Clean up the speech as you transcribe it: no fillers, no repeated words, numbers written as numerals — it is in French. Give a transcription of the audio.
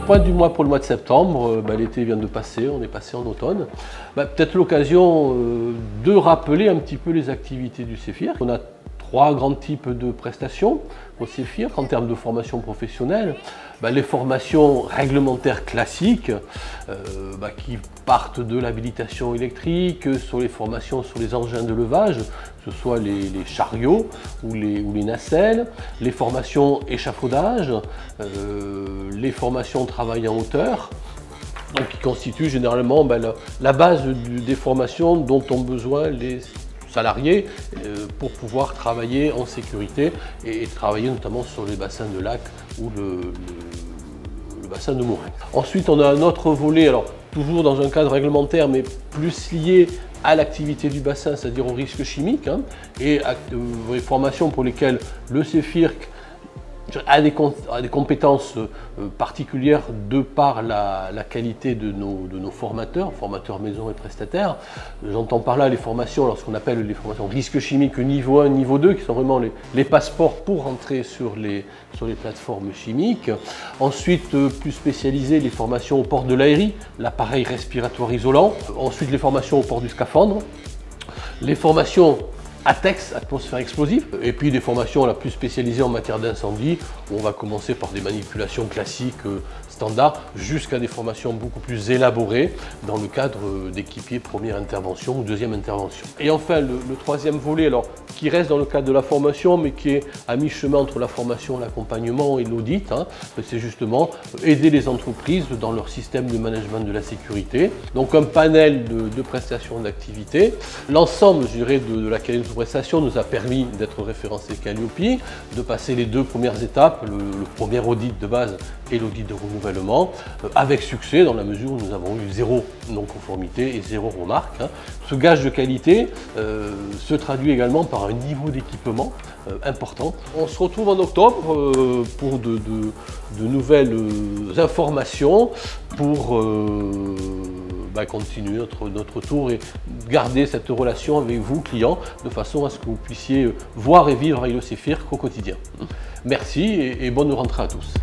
point du mois pour le mois de septembre, l'été vient de passer, on est passé en automne. Peut-être l'occasion de rappeler un petit peu les activités du CEFIRC. On a trois grands types de prestations au CEFIRC en termes de formation professionnelle. Les formations réglementaires classiques qui partent de l'habilitation électrique, sur les formations sur les engins de levage, que ce soit les chariots ou les nacelles, les formations échafaudage, les formations travail en hauteur, donc qui constituent généralement la base des formations dont ont besoin les salariés pour pouvoir travailler en sécurité et travailler notamment sur les bassins de lac ou le bassin de Morin. Ensuite, on a un autre volet, alors toujours dans un cadre réglementaire, mais plus lié à l'activité du bassin, c'est-à-dire au risque chimique, et à des formations pour lesquelles le CEFIRC a des compétences particulières de par la qualité de nos formateurs maison et prestataires. J'entends par là les formations, ce qu'on appelle les formations risque chimique niveau 1, niveau 2, qui sont vraiment les passeports pour entrer sur les plateformes chimiques. Ensuite, plus spécialisées, les formations au port de l'ARI, l'appareil respiratoire isolant. Ensuite, les formations au port du scaphandre. Les formations ATEX, atmosphère explosive, et puis des formations plus spécialisées en matière d'incendie, où on va commencer par des manipulations classiques standards, jusqu'à des formations beaucoup plus élaborées dans le cadre d'équipiers première intervention ou deuxième intervention. Et enfin, le troisième volet, qui reste dans le cadre de la formation, mais qui est à mi-chemin entre la formation, l'accompagnement et l'audit, c'est justement aider les entreprises dans leur système de management de la sécurité. Donc un panel de prestations d'activités. L'ensemble, je dirais, de la qualité de prestation nous a permis d'être référencé Calliope, de passer les deux premières étapes, le premier audit de base et l'audit de renouvellement, avec succès dans la mesure où nous avons eu 0 non-conformité et 0 remarque. Ce gage de qualité se traduit également par un niveau d'équipement important. On se retrouve en octobre pour de nouvelles informations, pour continuer notre tour et garder cette relation avec vous, clients, de façon à ce que vous puissiez voir et vivre avec le CEFIRC au quotidien. Merci et bonne rentrée à tous.